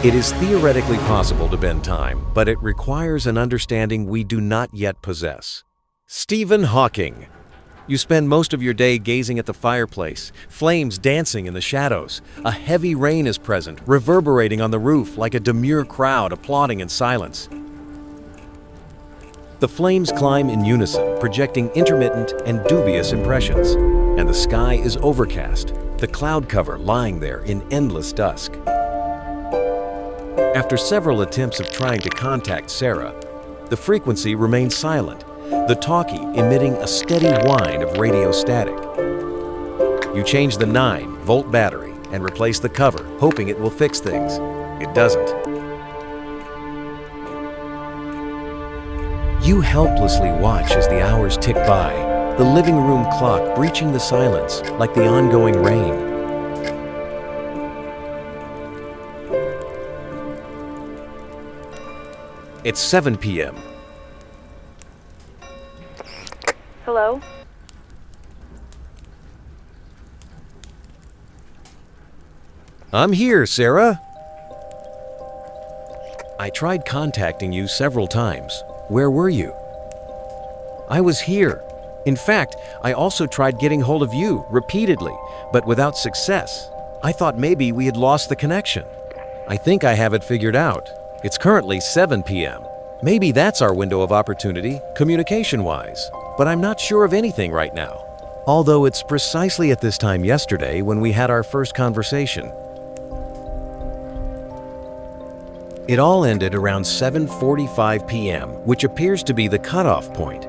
It is theoretically possible to bend time, but it requires an understanding we do not yet possess. Stephen Hawking. You spend most of your day gazing at the fireplace, flames dancing in the shadows. A heavy rain is present, reverberating on the roof like a demure crowd applauding in silence. The flames climb in unison, projecting intermittent and dubious impressions. And the sky is overcast, the cloud cover lying there in endless dusk. After several attempts of trying to contact Sarah, the frequency remains silent, the talkie emitting a steady whine of radio static. You change the 9-volt battery and replace the cover, hoping it will fix things. It doesn't. You helplessly watch as the hours tick by, the living room clock breaching the silence like the ongoing rain. It's 7 p.m. Hello? I'm here, Sarah. I tried contacting you several times. Where were you? I was here. In fact, I also tried getting hold of you repeatedly, but without success. I thought maybe we had lost the connection. I think I have it figured out. It's currently 7 p.m. Maybe that's our window of opportunity, communication-wise, but I'm not sure of anything right now. Although it's precisely at this time yesterday when we had our first conversation. It all ended around 7:45 p.m., which appears to be the cutoff point.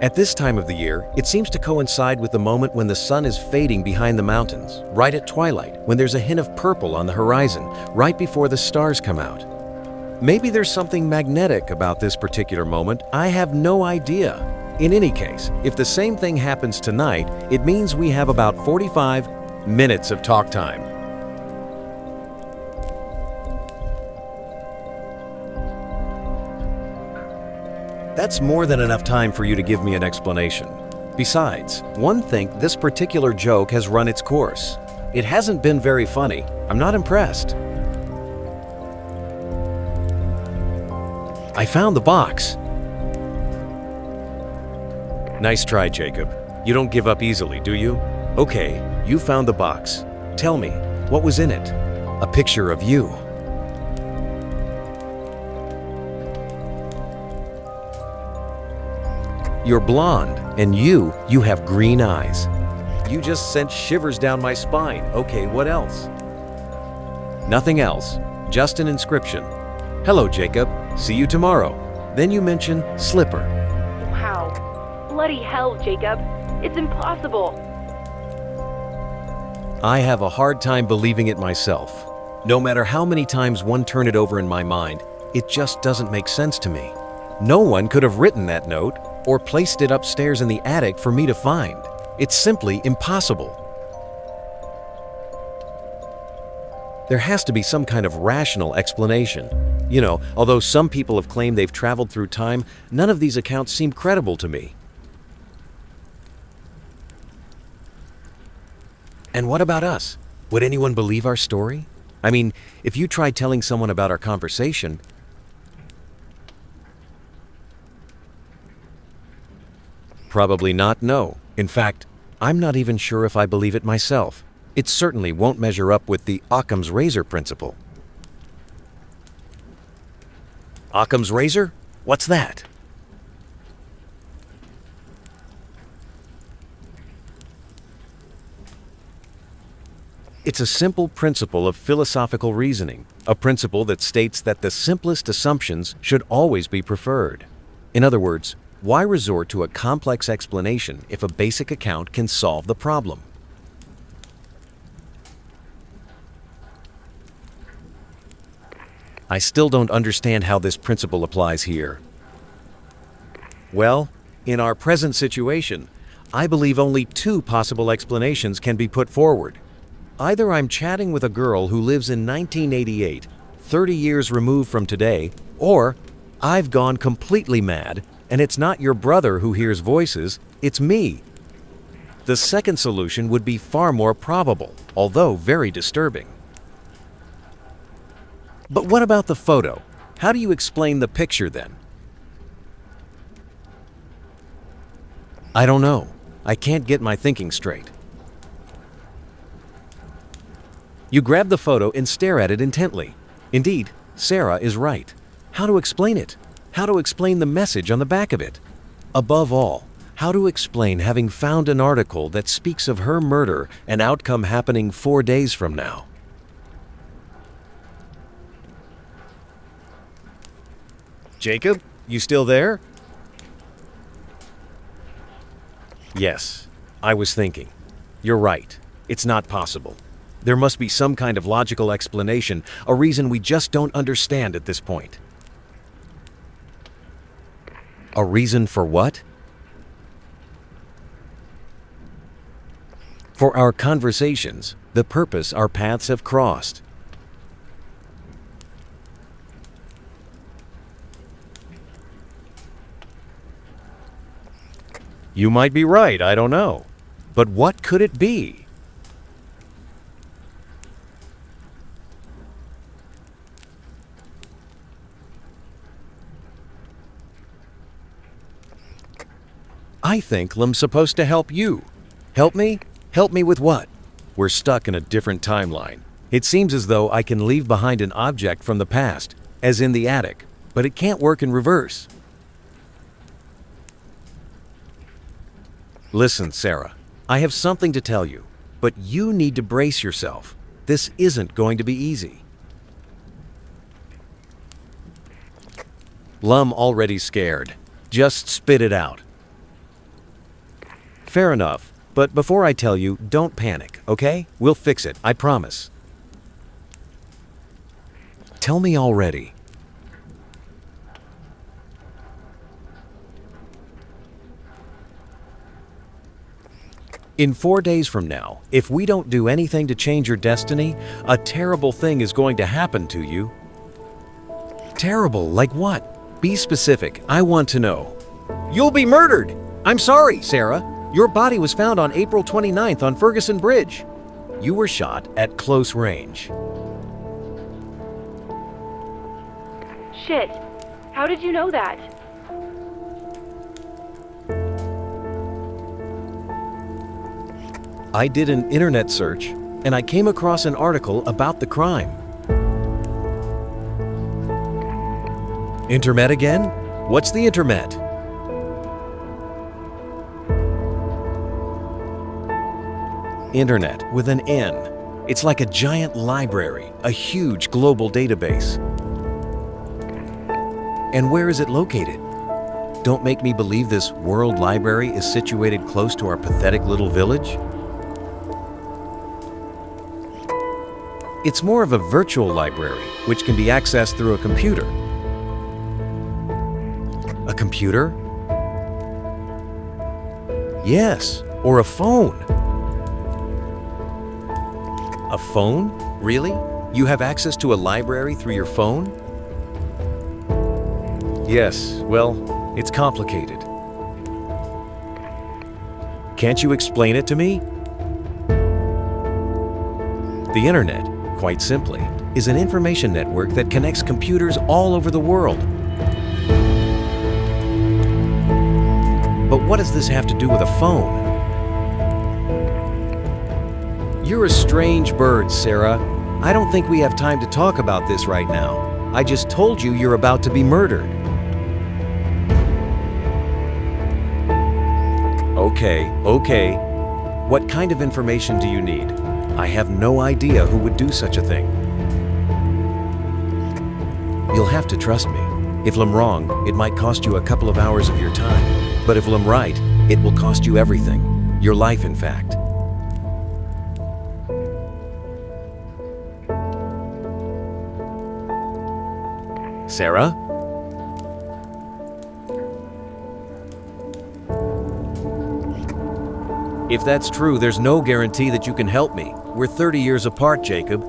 At this time of the year, it seems to coincide with the moment when the sun is fading behind the mountains, right at twilight, when there's a hint of purple on the horizon, right before the stars come out. Maybe there's something magnetic about this particular moment. I have no idea. In any case, if the same thing happens tonight, it means we have about 45 minutes of talk time. That's more than enough time for you to give me an explanation. Besides, one thinks this particular joke has run its course. It hasn't been very funny. I'm not impressed. I found the box. Nice try, Jacob. You don't give up easily, do you? Okay, you found the box. Tell me, what was in it? A picture of you. You're blonde, and you have green eyes. You just sent shivers down my spine. Okay, what else? Nothing else, just an inscription. Hello, Jacob. See you tomorrow. Then you mention slipper. Wow. Bloody hell, Jacob. It's impossible. I have a hard time believing it myself. No matter how many times one turn it over in my mind, it just doesn't make sense to me. No one could have written that note or placed it upstairs in the attic for me to find. It's simply impossible. There has to be some kind of rational explanation. You know, although some people have claimed they've traveled through time, none of these accounts seem credible to me. And what about us? Would anyone believe our story? I mean, if you tried telling someone about our conversation, probably not, no. In fact, I'm not even sure if I believe it myself. It certainly won't measure up with the Occam's razor principle. Occam's razor? What's that? It's a simple principle of philosophical reasoning, a principle that states that the simplest assumptions should always be preferred. In other words, why resort to a complex explanation if a basic account can solve the problem? I still don't understand how this principle applies here. Well, in our present situation, I believe only two possible explanations can be put forward. Either I'm chatting with a girl who lives in 1988, 30 years removed from today, or I've gone completely mad, and it's not your brother who hears voices, it's me. The second solution would be far more probable, although very disturbing. But what about the photo? How do you explain the picture then? I don't know. I can't get my thinking straight. You grab the photo and stare at it intently. Indeed, Sarah is right. How to explain it? How to explain the message on the back of it? Above all, how to explain having found an article that speaks of her murder and outcome happening 4 days from now? Jacob, you still there? Yes, I was thinking. You're right. It's not possible. There must be some kind of logical explanation, a reason we just don't understand at this point. A reason for what? For our conversations, the purpose our paths have crossed. You might be right, I don't know. But what could it be? I think Lem's supposed to help you. Help me? Help me with what? We're stuck in a different timeline. It seems as though I can leave behind an object from the past, as in the attic, but it can't work in reverse. Listen, Sarah, I have something to tell you, but you need to brace yourself. This isn't going to be easy. Lem already scared. Just spit it out. Fair enough, but before I tell you, don't panic, okay? We'll fix it, I promise. Tell me already. In 4 days from now, if we don't do anything to change your destiny, a terrible thing is going to happen to you. Terrible, like what? Be specific, I want to know. You'll be murdered! I'm sorry, Sarah. Your body was found on April 29th on Ferguson Bridge. You were shot at close range. Shit. How did you know that? I did an internet search, and I came across an article about the crime. Internet again? What's the internet? Internet with an N. It's like a giant library, a huge global database. And where is it located? Don't make me believe this world library is situated close to our pathetic little village. It's more of a virtual library, which can be accessed through a computer. A computer? Yes, or a phone. A phone? Really? You have access to a library through your phone? Yes, well, it's complicated. Can't you explain it to me? The internet, quite simply, is an information network that connects computers all over the world. But what does this have to do with a phone? You're a strange bird, Sarah. I don't think we have time to talk about this right now. I just told you you're about to be murdered. Okay. What kind of information do you need? I have no idea who would do such a thing. You'll have to trust me. If I'm wrong, it might cost you a couple of hours of your time. But if I'm right, it will cost you everything. Your life, in fact. Sarah? If that's true, there's no guarantee that you can help me. We're 30 years apart, Jacob.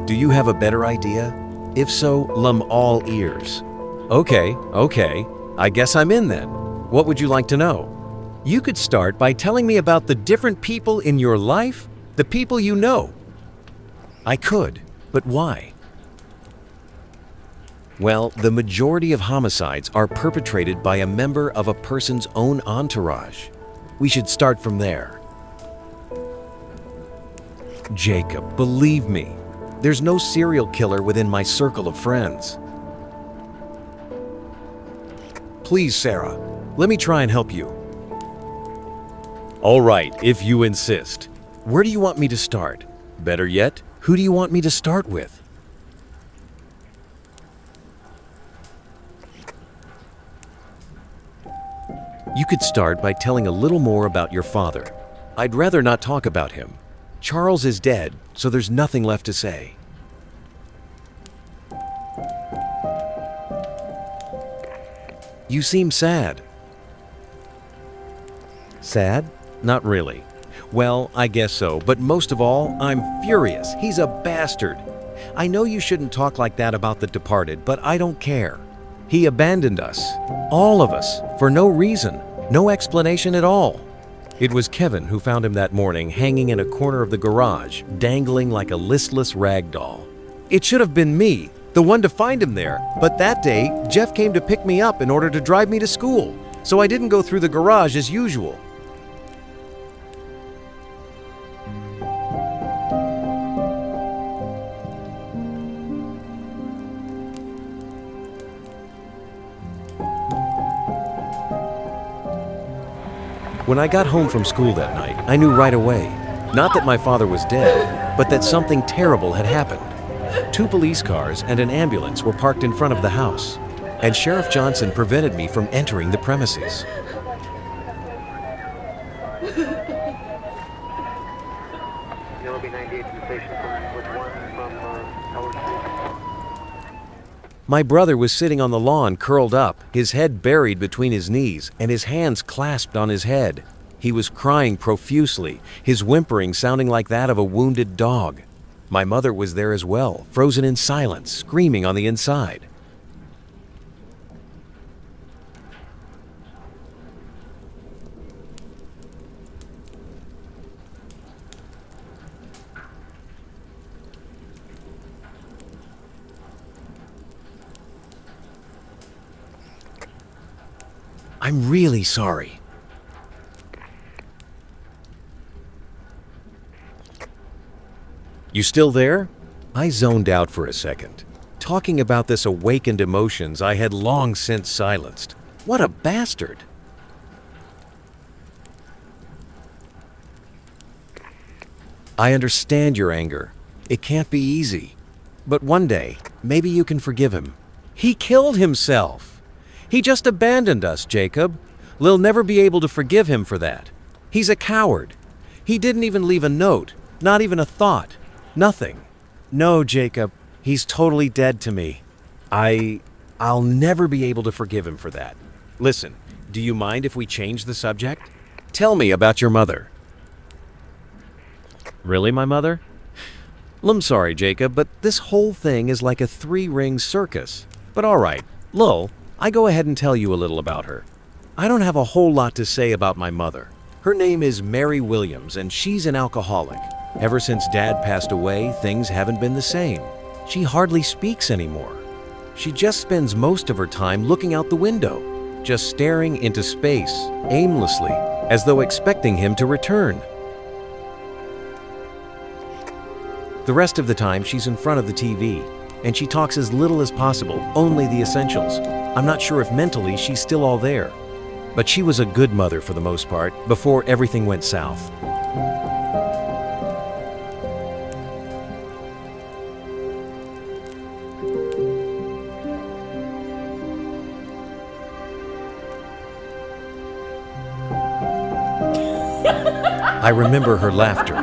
Do you have a better idea? If so, I'm all ears. Okay. I guess I'm in then. What would you like to know? You could start by telling me about the different people in your life, the people you know. I could, but why? Well, the majority of homicides are perpetrated by a member of a person's own entourage. We should start from there. Jacob, believe me, there's no serial killer within my circle of friends. Please, Sarah, let me try and help you. All right, if you insist. Where do you want me to start? Better yet, who do you want me to start with? You could start by telling a little more about your father. I'd rather not talk about him. Charles is dead, so there's nothing left to say. You seem sad. Sad? Not really. Well, I guess so, but most of all, I'm furious. He's a bastard. I know you shouldn't talk like that about the departed, but I don't care. He abandoned us, all of us, for no reason, no explanation at all. It was Kevin who found him that morning hanging in a corner of the garage, dangling like a listless rag doll. It should have been me, the one to find him there, but that day, Jeff came to pick me up in order to drive me to school, so I didn't go through the garage as usual. When I got home from school that night, I knew right away, not that my father was dead, but that something terrible had happened. 2 police cars and an ambulance were parked in front of the house, and Sheriff Johnson prevented me from entering the premises. My brother was sitting on the lawn curled up, his head buried between his knees and his hands clasped on his head. He was crying profusely, his whimpering sounding like that of a wounded dog. My mother was there as well, frozen in silence, screaming on the inside. I'm really sorry. You still there? I zoned out for a second, talking about this awakened emotions I had long since silenced. What a bastard! I understand your anger. It can't be easy. But one day, maybe you can forgive him. He killed himself! He just abandoned us, Jacob. We'll never be able to forgive him for that. He's a coward. He didn't even leave a note, not even a thought. Nothing. No, Jacob, he's totally dead to me. I'll never be able to forgive him for that. Listen, do you mind if we change the subject? Tell me about your mother. Really, my mother? I'm sorry, Jacob, but this whole thing is like a 3-ring circus. But all right, Lowell, I go ahead and tell you a little about her. I don't have a whole lot to say about my mother. Her name is Mary Williams, and she's an alcoholic. Ever since Dad passed away, things haven't been the same. She hardly speaks anymore. She just spends most of her time looking out the window, just staring into space, aimlessly, as though expecting him to return. The rest of the time, she's in front of the TV, and she talks as little as possible, only the essentials. I'm not sure if mentally she's still all there. But she was a good mother for the most part, before everything went south. I remember her laughter.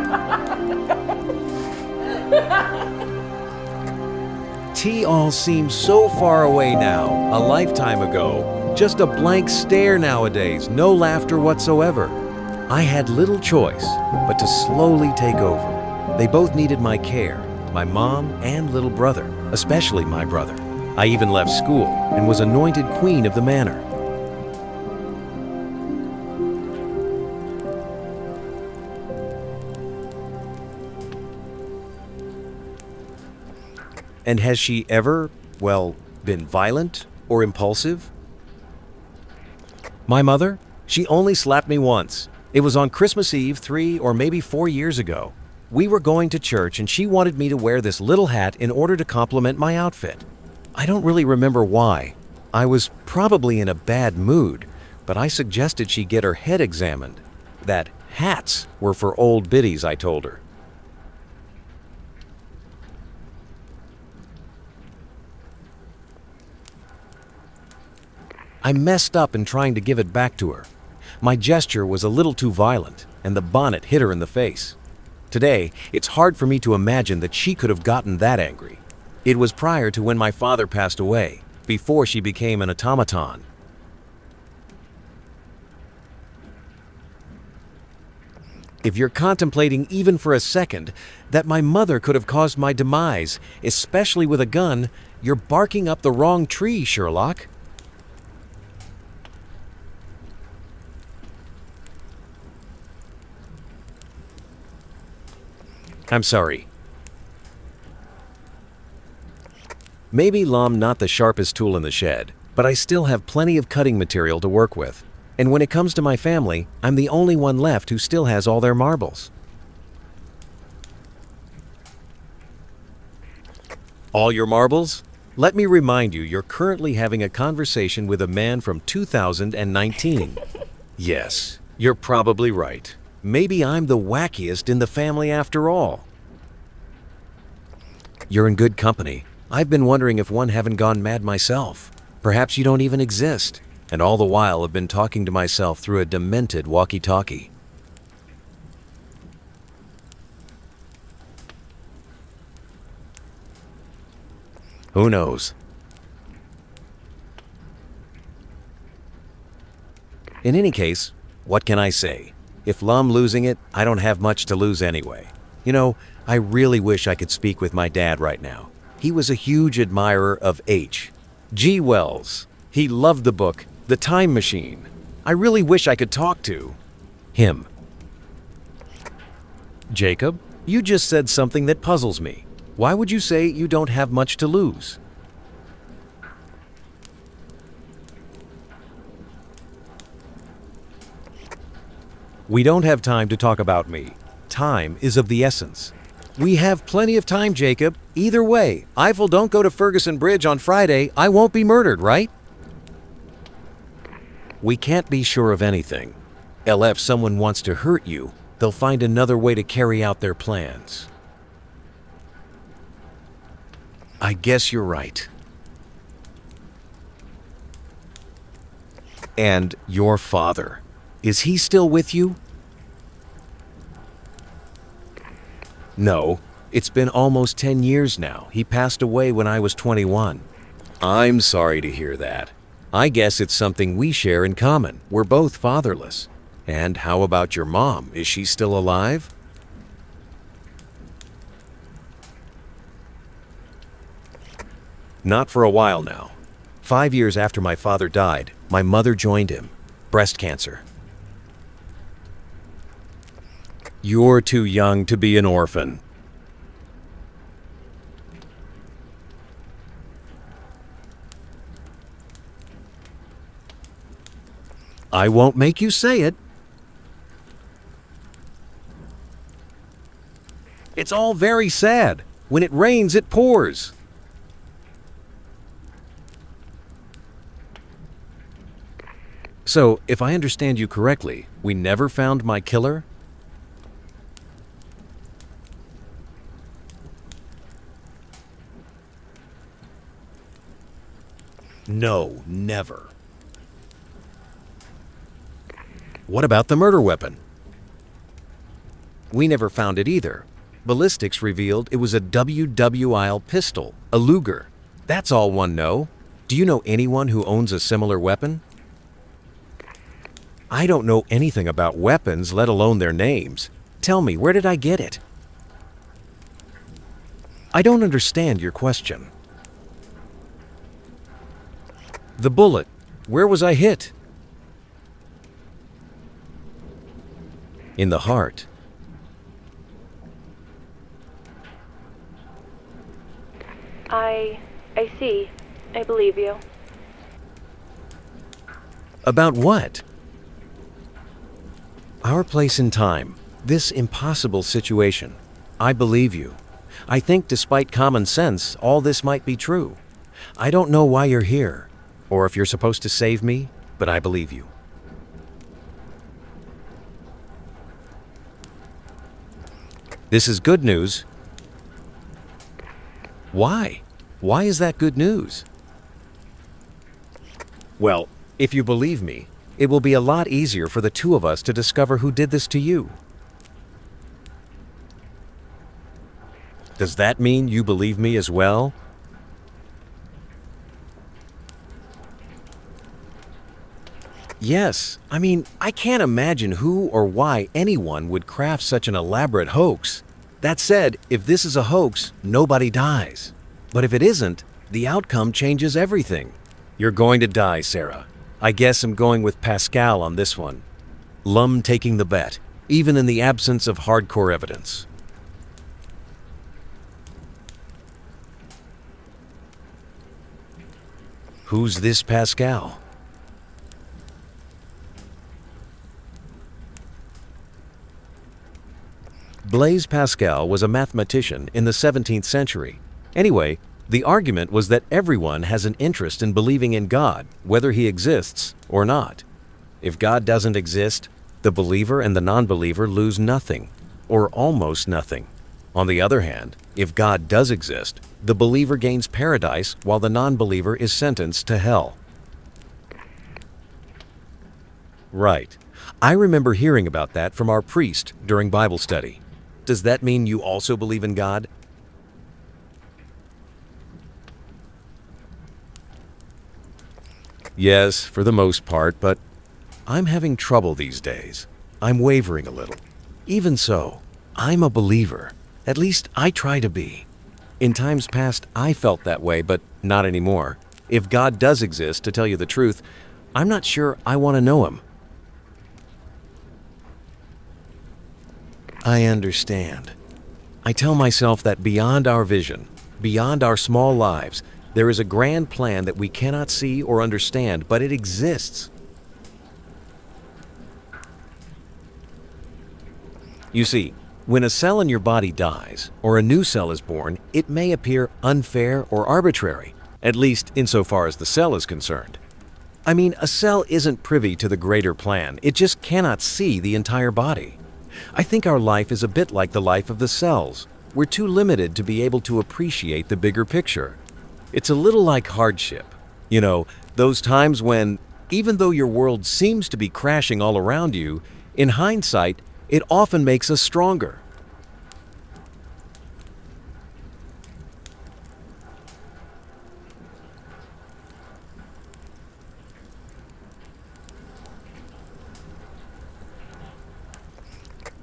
Tea all seems so far away now, a lifetime ago. Just a blank stare nowadays, no laughter whatsoever. I had little choice but to slowly take over. They both needed my care, my mom and little brother, especially my brother. I even left school and was anointed queen of the manor. And has she ever, well, been violent or impulsive? My mother? She only slapped me once. It was on Christmas Eve 3 or maybe 4 years ago. We were going to church and she wanted me to wear this little hat in order to complement my outfit. I don't really remember why. I was probably in a bad mood, but I suggested she get her head examined. That hats were for old biddies, I told her. I messed up in trying to give it back to her. My gesture was a little too violent, and the bonnet hit her in the face. Today, it's hard for me to imagine that she could have gotten that angry. It was prior to when my father passed away, before she became an automaton. If you're contemplating even for a second that my mother could have caused my demise, especially with a gun, you're barking up the wrong tree, Sherlock. I'm sorry. Maybe I'm not the sharpest tool in the shed, but I still have plenty of cutting material to work with. And when it comes to my family, I'm the only one left who still has all their marbles. All your marbles? Let me remind you, you're currently having a conversation with a man from 2019. Yes, you're probably right. Maybe I'm the wackiest in the family after all. You're in good company. I've been wondering if one haven't gone mad myself. Perhaps you don't even exist. And all the while I've been talking to myself through a demented walkie-talkie. Who knows? In any case, what can I say? If I'm losing it, I don't have much to lose anyway. You know, I really wish I could speak with my dad right now. He was a huge admirer of H.G. Wells. He loved the book, The Time Machine. I really wish I could talk to him. Jacob, you just said something that puzzles me. Why would you say you don't have much to lose? We don't have time to talk about me. Time is of the essence. We have plenty of time, Jacob. Either way, Eiffel don't go to Ferguson Bridge on Friday, I won't be murdered, right? We can't be sure of anything. If someone wants to hurt you, they'll find another way to carry out their plans. I guess you're right. And your father, is he still with you? No, it's been almost 10 years now. He passed away when I was 21. I'm sorry to hear that. I guess it's something we share in common. We're both fatherless. And how about your mom? Is she still alive? Not for a while now. 5 years after my father died, my mother joined him. Breast cancer. You're too young to be an orphan. I won't make you say it. It's all very sad. When it rains, it pours. So, if I understand you correctly, we never found my killer? No, never. What about the murder weapon? We never found it either. Ballistics revealed it was a WWIL pistol, a Luger. That's all one know. Do you know anyone who owns a similar weapon? I don't know anything about weapons, let alone their names. Tell me, where did I get it? I don't understand your question. The bullet. Where was I hit? In the heart. I see. I believe you. About what? Our place in time. This impossible situation. I believe you. I think despite common sense, all this might be true. I don't know why you're here, or if you're supposed to save me, but I believe you. This is good news. Why? Why is that good news? Well, if you believe me, it will be a lot easier for the two of us to discover who did this to you. Does that mean you believe me as well? Yes, I mean, I can't imagine who or why anyone would craft such an elaborate hoax. That said, if this is a hoax, nobody dies. But if it isn't, the outcome changes everything. You're going to die, Sarah. I guess I'm going with Pascal on this one. Lum taking the bet, even in the absence of hardcore evidence. Who's this Pascal? Blaise Pascal was a mathematician in the 17th century. Anyway, the argument was that everyone has an interest in believing in God, whether he exists or not. If God doesn't exist, the believer and the non-believer lose nothing, or almost nothing. On the other hand, if God does exist, the believer gains paradise while the non-believer is sentenced to hell. Right. I remember hearing about that from our priest during Bible study. Does that mean you also believe in God? Yes, for the most part, but I'm having trouble these days. I'm wavering a little. Even so, I'm a believer. At least I try to be. In times past, I felt that way, but not anymore. If God does exist, to tell you the truth, I'm not sure I want to know him. I understand. I tell myself that beyond our vision, beyond our small lives, there is a grand plan that we cannot see or understand, but it exists. You see, when a cell in your body dies, or a new cell is born, it may appear unfair or arbitrary, at least insofar as the cell is concerned. I mean, a cell isn't privy to the greater plan, it just cannot see the entire body. I think our life is a bit like the life of the cells. We're too limited to be able to appreciate the bigger picture. It's a little like hardship. You know, those times when, even though your world seems to be crashing all around you, in hindsight, it often makes us stronger.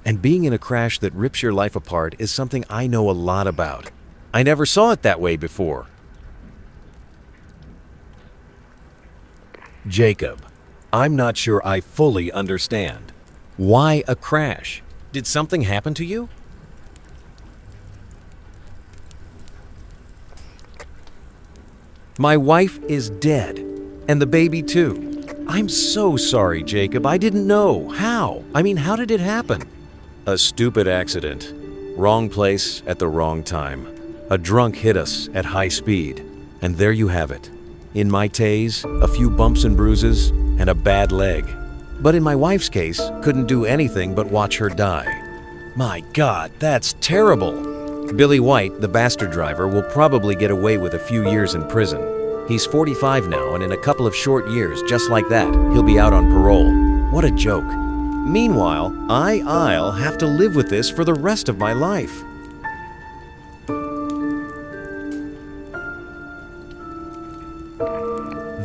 And being in a crash that rips your life apart is something I know a lot about. I never saw it that way before. Jacob, I'm not sure I fully understand. Why a crash? Did something happen to you? My wife is dead, and the baby too. I'm so sorry, Jacob. I didn't know. How? I mean, how did it happen? A stupid accident. Wrong place at the wrong time. A drunk hit us at high speed. And there you have it. In my Taze, a few bumps and bruises, and a bad leg. But in my wife's case, couldn't do anything but watch her die. My God, that's terrible. Billy White, the bastard driver, will probably get away with a few years in prison. He's 45 now, and in a couple of short years, just like that, he'll be out on parole. What a joke. Meanwhile, I'll have to live with this for the rest of my life.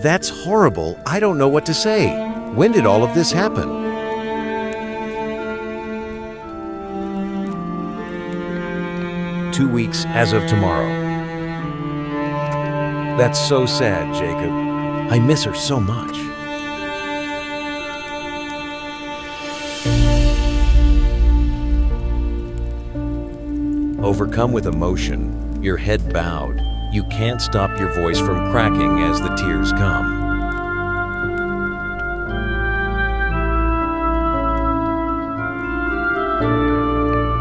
That's horrible. I don't know what to say. When did all of this happen? Two weeks as of tomorrow. That's so sad, Jacob. I miss her so much. Overcome with emotion, your head bowed, you can't stop your voice from cracking as the tears come.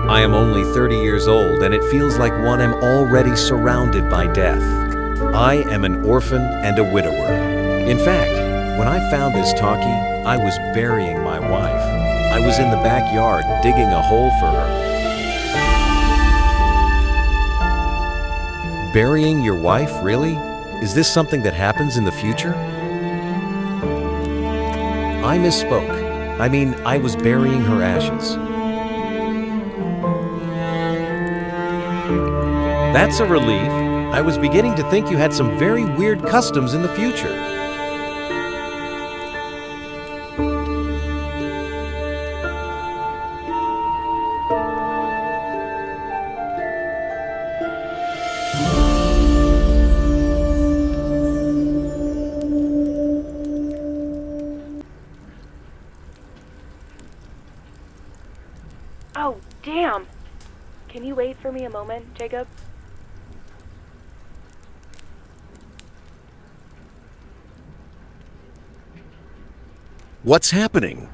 I am only 30 years old, and it feels like one am already surrounded by death. I am an orphan and a widower. In fact, when I found this talkie, I was burying my wife. I was in the backyard digging a hole for her. Burying your wife, really? Is this something that happens in the future? I misspoke. I mean, I was burying her ashes. That's a relief. I was beginning to think you had some very weird customs in the future. Oh, damn! Can you wait for me a moment, Jacob? What's happening?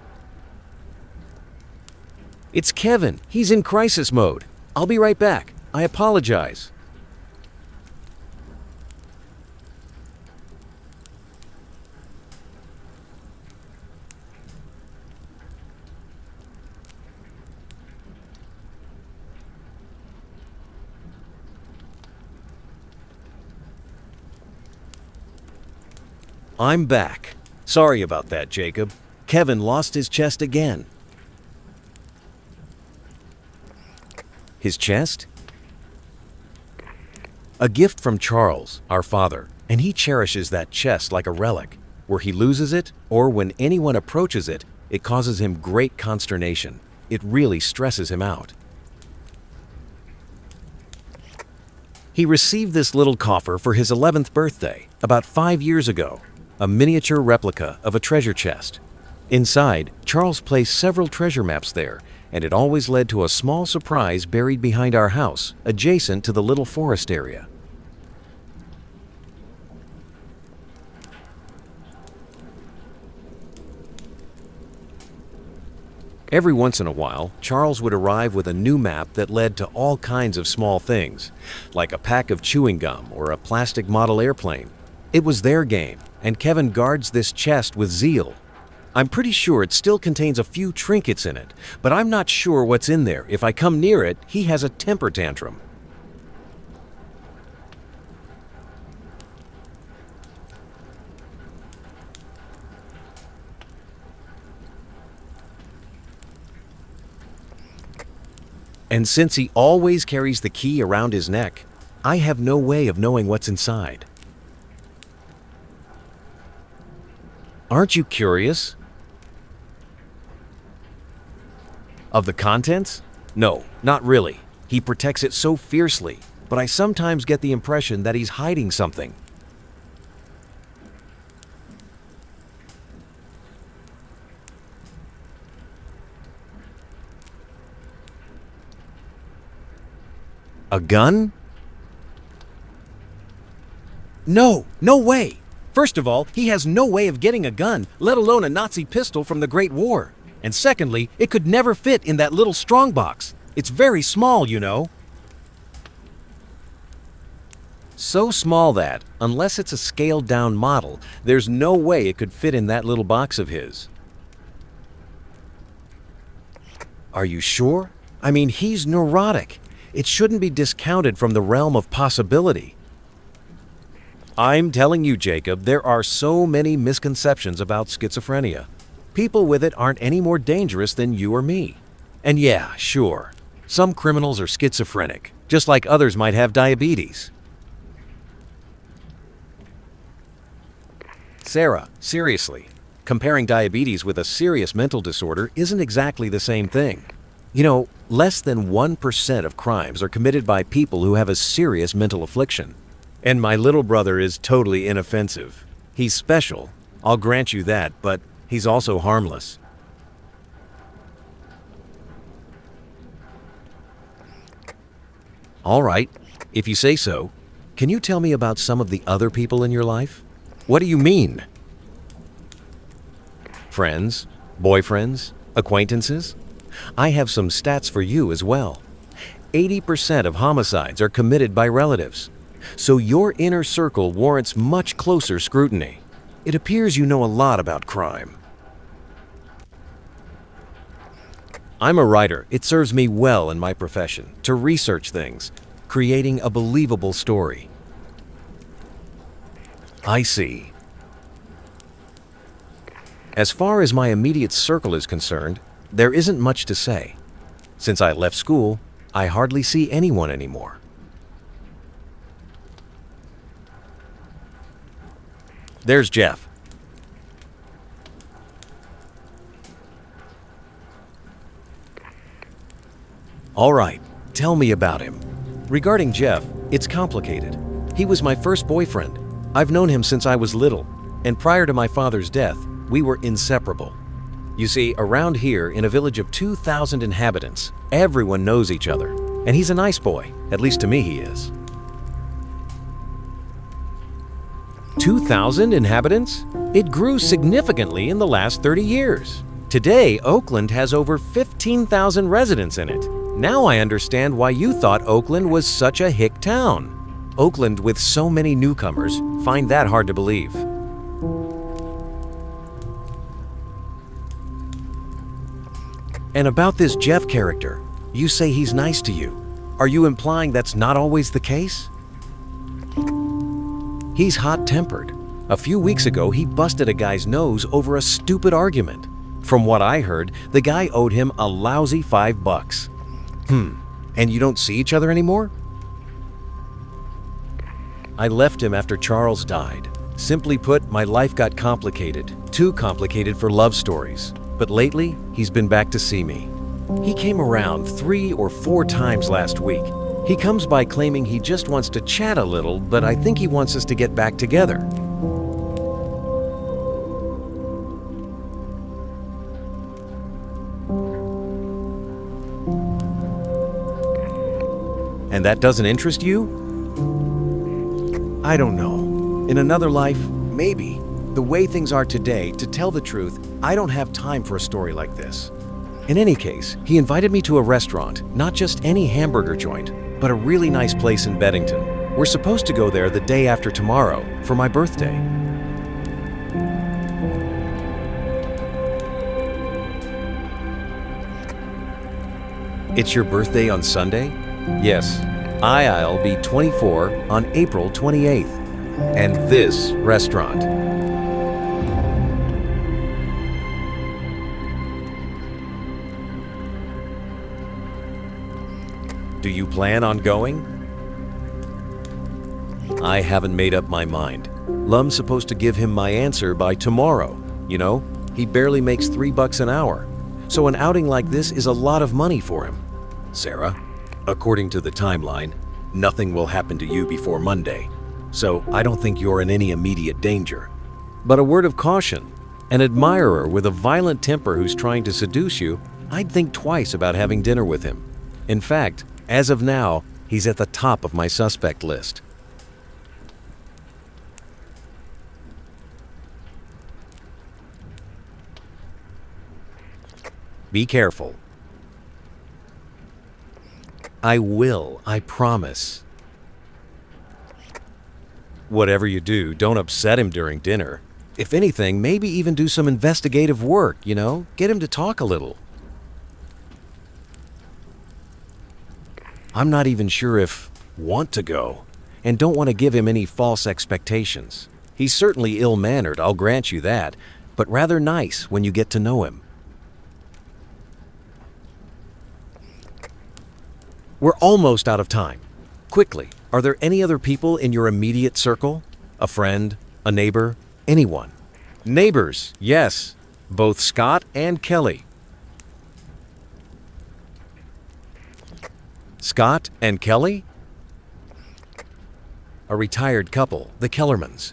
It's Kevin. He's in crisis mode. I'll be right back. I apologize. I'm back. Sorry about that, Jacob. Kevin lost his chest again. His chest? A gift from Charles, our father, and he cherishes that chest like a relic. Where he loses it, or when anyone approaches it, it causes him great consternation. It really stresses him out. He received this little coffer for his 11th birthday, about 5 years ago. A miniature replica of a treasure chest. Inside, Charles placed several treasure maps there, and it always led to a small surprise buried behind our house, adjacent to the little forest area. Every once in a while, Charles would arrive with a new map that led to all kinds of small things, like a pack of chewing gum or a plastic model airplane. It was their game, and Kevin guards this chest with zeal. I'm pretty sure it still contains a few trinkets in it, but I'm not sure what's in there. If I come near it, he has a temper tantrum. And since he always carries the key around his neck, I have no way of knowing what's inside. Aren't you curious? Of the contents? No, not really. He protects it so fiercely, but I sometimes get the impression that he's hiding something. A gun? No, no way! First of all, he has no way of getting a gun, let alone a Nazi pistol from the Great War. And secondly, it could never fit in that little strongbox. It's very small, you know. So small that, unless it's a scaled-down model, there's no way it could fit in that little box of his. Are you sure? I mean, he's neurotic. It shouldn't be discounted from the realm of possibility. I'm telling you, Jacob, there are so many misconceptions about schizophrenia. People with it aren't any more dangerous than you or me. And yeah, sure, some criminals are schizophrenic, just like others might have diabetes. Sarah, seriously, comparing diabetes with a serious mental disorder isn't exactly the same thing. You know, less than 1% of crimes are committed by people who have a serious mental affliction. And my little brother is totally inoffensive. He's special, I'll grant you that, but he's also harmless. All right, if you say so. Can you tell me about some of the other people in your life? What do you mean? Friends, boyfriends, acquaintances? I have some stats for you as well. 80% of homicides are committed by relatives. So your inner circle warrants much closer scrutiny. It appears you know a lot about crime. I'm a writer. It serves me well in my profession to research things, creating a believable story. I see. As far as my immediate circle is concerned, there isn't much to say. Since I left school, I hardly see anyone anymore. There's Jeff. All right, tell me about him. Regarding Jeff, it's complicated. He was my first boyfriend. I've known him since I was little, and prior to my father's death, we were inseparable. You see, around here, in a village of 2,000 inhabitants, everyone knows each other, and he's a nice boy, at least to me he is. 2,000 inhabitants? It grew significantly in the last 30 years. Today, Oakland has over 15,000 residents in it. Now I understand why you thought Oakland was such a hick town. Oakland, with so many newcomers, find that hard to believe. And about this Jeff character, you say he's nice to you. Are you implying that's not always the case? He's hot-tempered. A few weeks ago, he busted a guy's nose over a stupid argument. From what I heard, the guy owed him a lousy $5. And you don't see each other anymore? I left him after Charles died. Simply put, my life got complicated. Too complicated for love stories. But lately, he's been back to see me. He came around 3 or 4 times last week. He comes by claiming he just wants to chat a little, but I think he wants us to get back together. And that doesn't interest you? I don't know. In another life, maybe. The way things are today, to tell the truth, I don't have time for a story like this. In any case, he invited me to a restaurant, not just any hamburger joint, but a really nice place in Beddington. We're supposed to go there the day after tomorrow for my birthday. It's your birthday on Sunday? Yes, I'll be 24 on April 28th. And this restaurant. Do you plan on going? I haven't made up my mind. Lum's supposed to give him my answer by tomorrow. You know, he barely makes $3 an hour. So an outing like this is a lot of money for him. Sarah, according to the timeline, nothing will happen to you before Monday. So I don't think you're in any immediate danger. But a word of caution, an admirer with a violent temper who's trying to seduce you, I'd think twice about having dinner with him. In fact, as of now, he's at the top of my suspect list. Be careful. I will, I promise. Whatever you do, don't upset him during dinner. If anything, maybe even do some investigative work, you know? Get him to talk a little. I'm not even sure if want to go, and don't want to give him any false expectations. He's certainly ill-mannered, I'll grant you that, but rather nice when you get to know him. We're almost out of time. Quickly, are there any other people in your immediate circle? A friend, a neighbor, anyone? Neighbors, yes, both Scott and Kelly. Scott and Kelly? A retired couple, the Kellermans.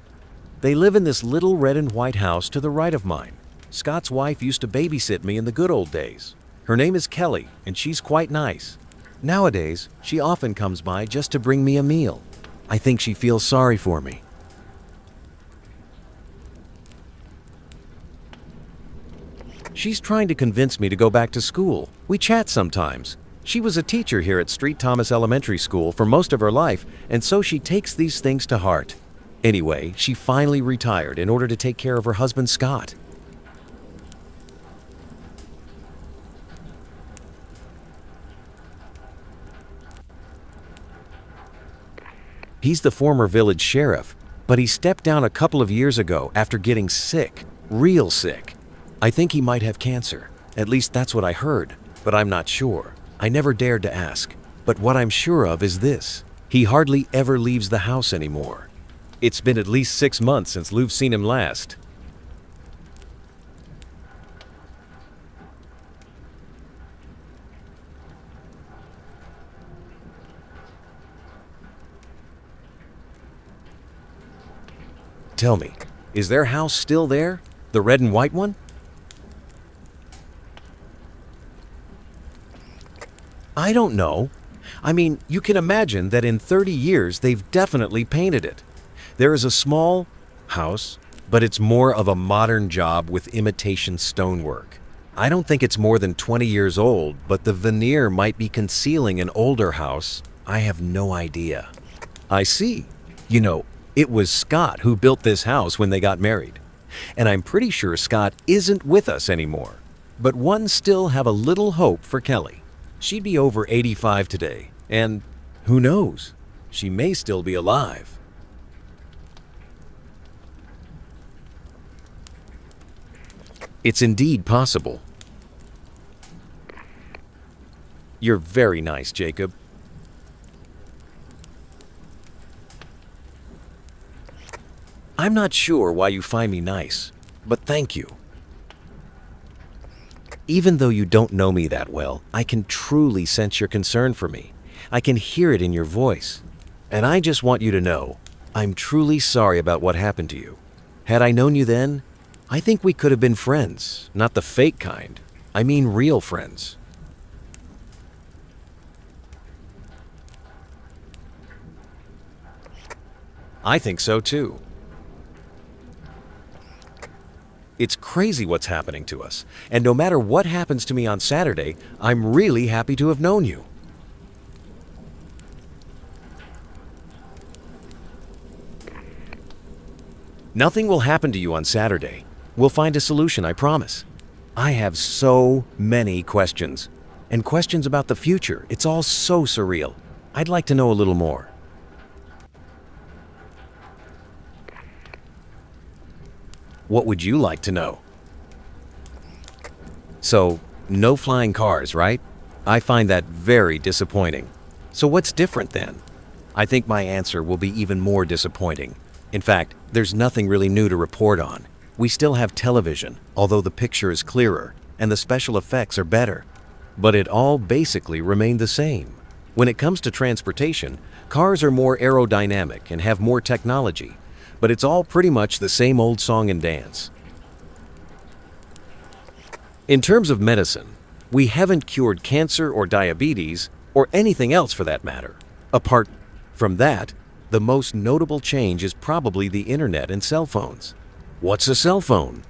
They live in this little red and white house to the right of mine. Scott's wife used to babysit me in the good old days. Her name is Kelly, and she's quite nice. Nowadays, she often comes by just to bring me a meal. I think she feels sorry for me. She's trying to convince me to go back to school. We chat sometimes. She was a teacher here at Street Thomas Elementary School for most of her life, and so she takes these things to heart. Anyway, she finally retired in order to take care of her husband, Scott. He's the former village sheriff, but he stepped down a couple of years ago after getting sick, real sick. I think he might have cancer. At least that's what I heard, but I'm not sure. I never dared to ask. But what I'm sure of is this: he hardly ever leaves the house anymore. It's been at least 6 months since Lou's seen him last. Tell me, is their house still there? The red and white one? I don't know. I mean, you can imagine that in 30 years they've definitely painted it. There is a small house, but it's more of a modern job with imitation stonework. I don't think it's more than 20 years old, but the veneer might be concealing an older house. I have no idea. I see. You know, it was Scott who built this house when they got married. And I'm pretty sure Scott isn't with us anymore. But one still have a little hope for Kelly. She'd be over 85 today, and who knows? She may still be alive. It's indeed possible. You're very nice, Jacob. I'm not sure why you find me nice, but thank you. Even though you don't know me that well, I can truly sense your concern for me. I can hear it in your voice. And I just want you to know, I'm truly sorry about what happened to you. Had I known you then, I think we could have been friends, not the fake kind. I mean real friends. I think so too. It's crazy what's happening to us, and no matter what happens to me on Saturday, I'm really happy to have known you. Nothing will happen to you on Saturday. We'll find a solution, I promise. I have so many questions, and questions about the future. It's all so surreal. I'd like to know a little more. What would you like to know? So, no flying cars, right? I find that very disappointing. So what's different then? I think my answer will be even more disappointing. In fact, there's nothing really new to report on. We still have television, although the picture is clearer and the special effects are better. But it all basically remained the same. When it comes to transportation, cars are more aerodynamic and have more technology. But it's all pretty much the same old song and dance. In terms of medicine, we haven't cured cancer or diabetes, or anything else for that matter. Apart from that, the most notable change is probably the internet and cell phones. What's a cell phone?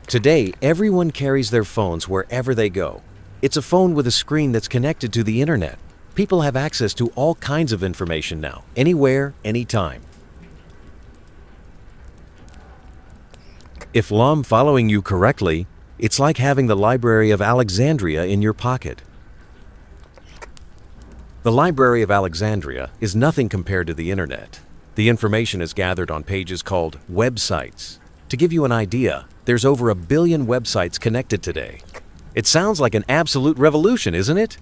Today, everyone carries their phones wherever they go. It's a phone with a screen that's connected to the internet. People have access to all kinds of information now, anywhere, anytime. If I'm following you correctly, it's like having the Library of Alexandria in your pocket. The Library of Alexandria is nothing compared to the internet. The information is gathered on pages called websites. To give you an idea, there's over 1 billion websites connected today. It sounds like an absolute revolution, isn't it?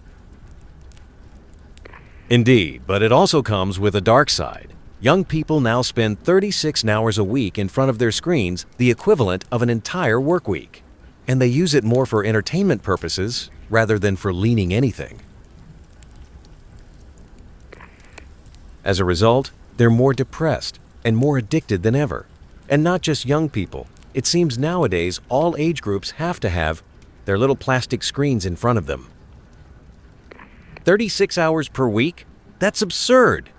Indeed, but it also comes with a dark side. Young people now spend 36 hours a week in front of their screens, the equivalent of an entire work week. And they use it more for entertainment purposes rather than for learning anything. As a result, they're more depressed and more addicted than ever. And not just young people. It seems nowadays all age groups have to have their little plastic screens in front of them. 36 hours per week? That's absurd.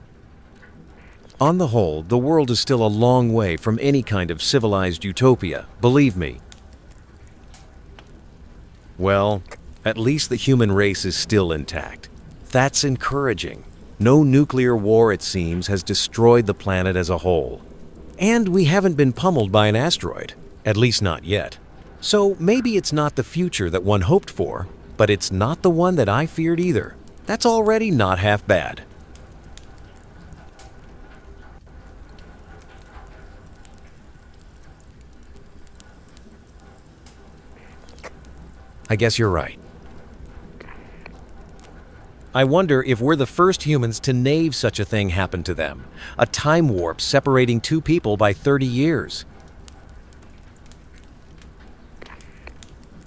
On the whole, the world is still a long way from any kind of civilized utopia, believe me. Well, at least the human race is still intact. That's encouraging. No nuclear war, it seems, has destroyed the planet as a whole. And we haven't been pummeled by an asteroid, at least not yet. So maybe it's not the future that one hoped for, but it's not the one that I feared either. That's already not half bad. I guess you're right. I wonder if we're the first humans to nave such a thing happen to them. A time warp separating two people by 30 years.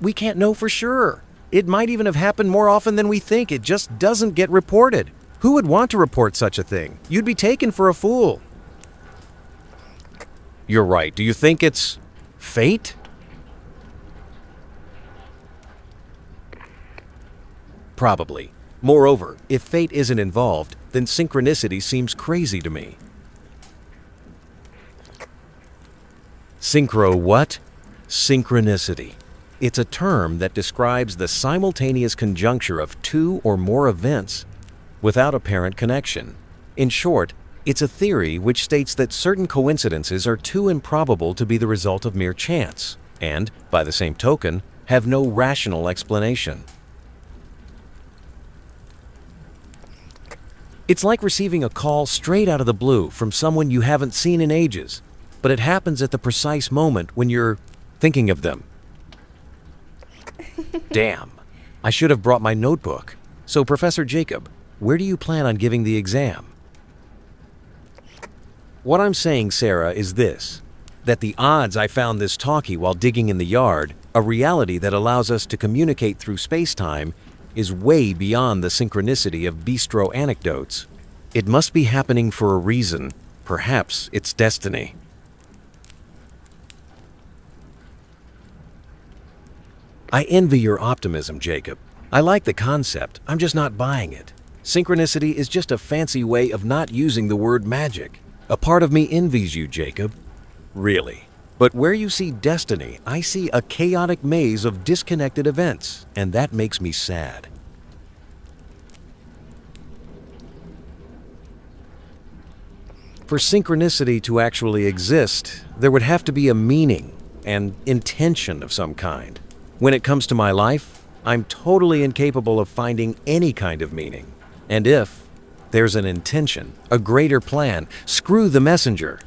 We can't know for sure. It might even have happened more often than we think. It just doesn't get reported. Who would want to report such a thing? You'd be taken for a fool. You're right. Do you think it's fate? Probably. Moreover, if fate isn't involved, then synchronicity seems crazy to me. Synchro what? Synchronicity. It's a term that describes the simultaneous conjuncture of two or more events without apparent connection. In short, it's a theory which states that certain coincidences are too improbable to be the result of mere chance, and, by the same token, have no rational explanation. It's like receiving a call straight out of the blue from someone you haven't seen in ages, but it happens at the precise moment when you're thinking of them. Damn, I should have brought my notebook. So, Professor Jacob, where do you plan on giving the exam? What I'm saying, Sarah, is this, that the odds I found this talkie while digging in the yard, a reality that allows us to communicate through space-time, is way beyond the synchronicity of bistro anecdotes. It must be happening for a reason. Perhaps it's destiny. I envy your optimism, Jacob. I like the concept, I'm just not buying it. Synchronicity is just a fancy way of not using the word magic. A part of me envies you, Jacob. Really. But where you see destiny, I see a chaotic maze of disconnected events, and that makes me sad. For synchronicity to actually exist, there would have to be a meaning and intention of some kind. When it comes to my life, I'm totally incapable of finding any kind of meaning. And if there's an intention, a greater plan, screw the messenger.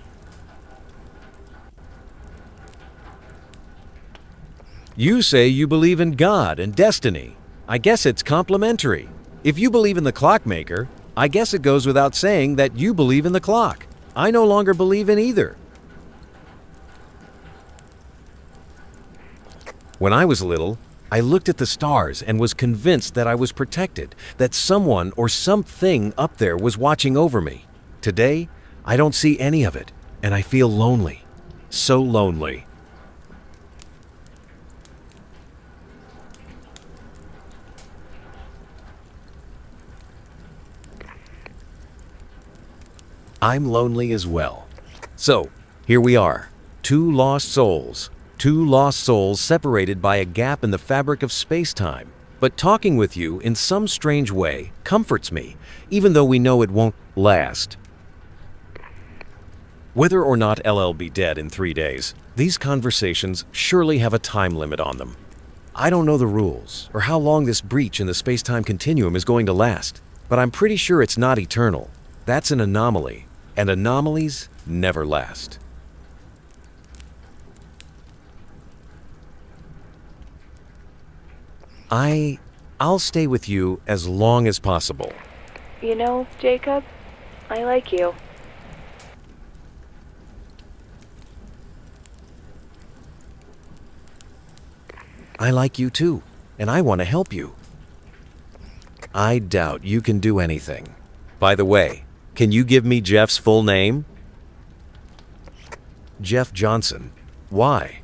You say you believe in God and destiny. I guess it's complementary. If you believe in the clockmaker, I guess it goes without saying that you believe in the clock. I no longer believe in either. When I was little, I looked at the stars and was convinced that I was protected, that someone or something up there was watching over me. Today, I don't see any of it, and I feel lonely. So lonely. I'm lonely as well. So, here we are, two lost souls separated by a gap in the fabric of space-time. But talking with you in some strange way comforts me, even though we know it won't last. Whether or not LL be dead in 3 days, these conversations surely have a time limit on them. I don't know the rules, or how long this breach in the space-time continuum is going to last, but I'm pretty sure it's not eternal. That's an anomaly, and anomalies never last. I'll stay with you as long as possible. You know, Jacob, I like you. I like you too, and I want to help you. I doubt you can do anything. By the way, can you give me Jeff's full name? Jeff Johnson. Why?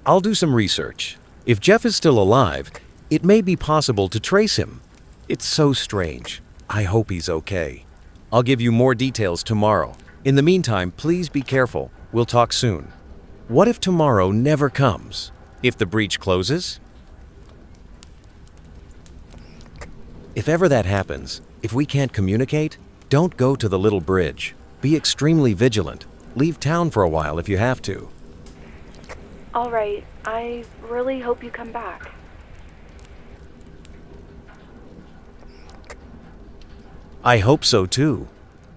I'll do some research. If Jeff is still alive, it may be possible to trace him. It's so strange. I hope he's okay. I'll give you more details tomorrow. In the meantime, please be careful. We'll talk soon. What if tomorrow never comes? If the breach closes? If ever that happens, if we can't communicate, don't go to the little bridge. Be extremely vigilant. Leave town for a while if you have to. All right, I really hope you come back. I hope so too.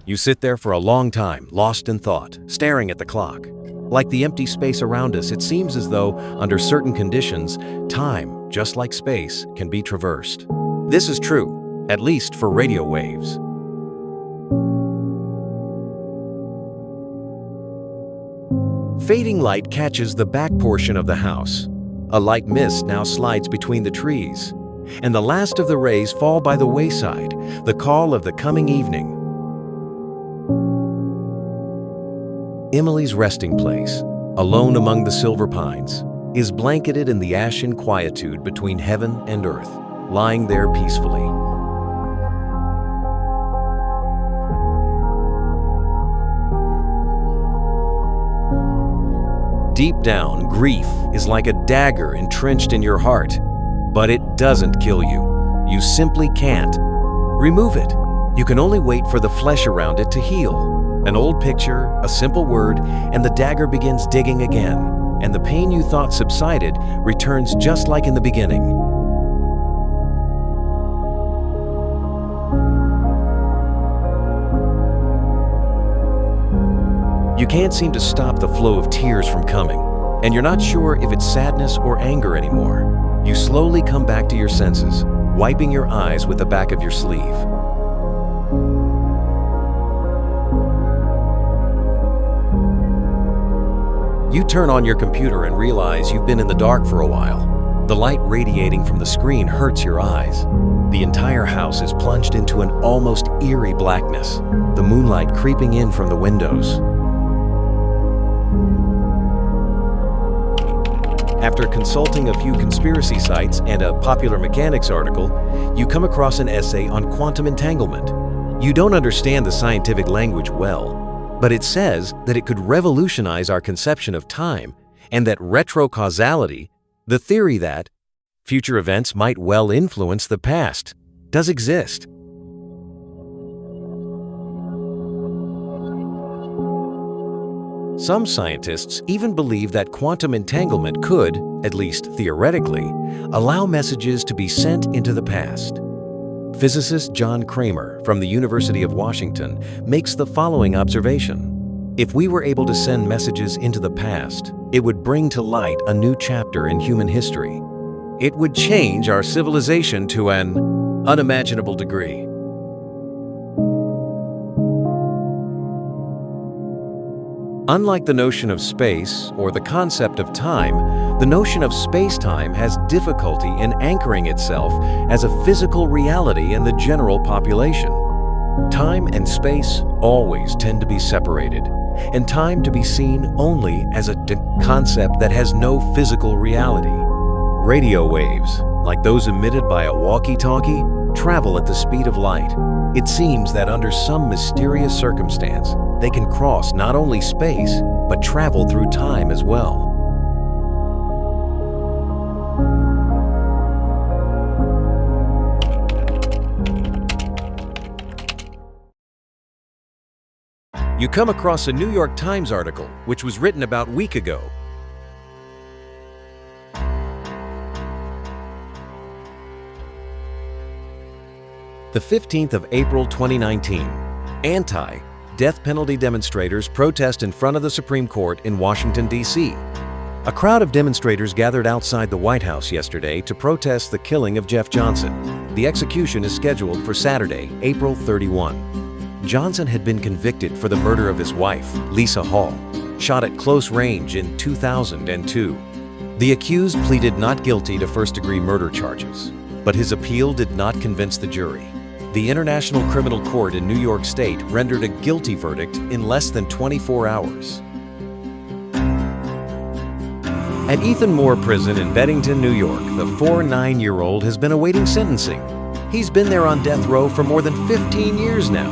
You sit there for a long time, lost in thought, staring at the clock. Like the empty space around us, it seems as though, under certain conditions, time, just like space, can be traversed. This is true, at least for radio waves. Fading light catches the back portion of the house. A light mist now slides between the trees, and the last of the rays fall by the wayside, the call of the coming evening. Emily's resting place, alone among the silver pines, is blanketed in the ashen quietude between heaven and earth, lying there peacefully. Deep down, grief is like a dagger entrenched in your heart, but it doesn't kill you. You simply can't. Remove it. You can only wait for the flesh around it to heal. An old picture, a simple word, and the dagger begins digging again, and the pain you thought subsided returns just like in the beginning. You can't seem to stop the flow of tears from coming, and you're not sure if it's sadness or anger anymore. You slowly come back to your senses, wiping your eyes with the back of your sleeve. You turn on your computer and realize you've been in the dark for a while. The light radiating from the screen hurts your eyes. The entire house is plunged into an almost eerie blackness, the moonlight creeping in from the windows. After consulting a few conspiracy sites and a Popular Mechanics article, you come across an essay on quantum entanglement. You don't understand the scientific language well, but it says that it could revolutionize our conception of time, and that retrocausality, the theory that future events might well influence the past, does exist. Some scientists even believe that quantum entanglement could, at least theoretically, allow messages to be sent into the past. Physicist John Kramer from the University of Washington makes the following observation. If we were able to send messages into the past, it would bring to light a new chapter in human history. It would change our civilization to an unimaginable degree. Unlike the notion of space or the concept of time, the notion of space-time has difficulty in anchoring itself as a physical reality in the general population. Time and space always tend to be separated, and time to be seen only as a concept that has no physical reality. Radio waves, like those emitted by a walkie-talkie, travel at the speed of light. It seems that under some mysterious circumstance, they can cross not only space, but travel through time as well. You come across a New York Times article, which was written about a week ago. The 15th of April 2019, anti-death penalty demonstrators protest in front of the Supreme Court in Washington, D.C. A crowd of demonstrators gathered outside the White House yesterday to protest the killing of Jeff Johnson. The execution is scheduled for Saturday, April 31. Johnson had been convicted for the murder of his wife, Lisa Hall, shot at close range in 2002. The accused pleaded not guilty to first-degree murder charges, but his appeal did not convince the jury. The International Criminal Court in New York State rendered a guilty verdict in less than 24 hours. At Ethan Moore Prison in Beddington, New York, the 49-year-old has been awaiting sentencing. He's been there on death row for more than 15 years now.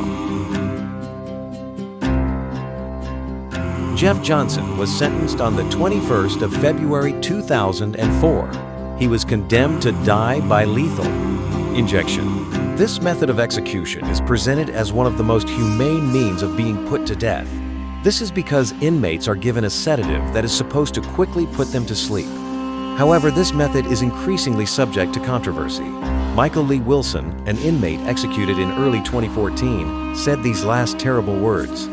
Jeff Johnson was sentenced on the 21st of February 2004. He was condemned to die by lethal injection. This method of execution is presented as one of the most humane means of being put to death. This is because inmates are given a sedative that is supposed to quickly put them to sleep. However, this method is increasingly subject to controversy. Michael Lee Wilson, an inmate executed in early 2014, said these last terrible words: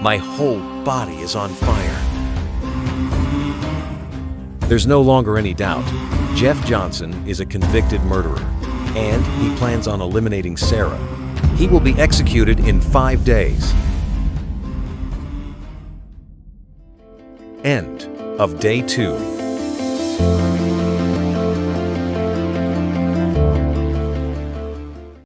"My whole body is on fire." There's no longer any doubt. Jeff Johnson is a convicted murderer, and he plans on eliminating Sarah. He will be executed in 5 days. End of day 2.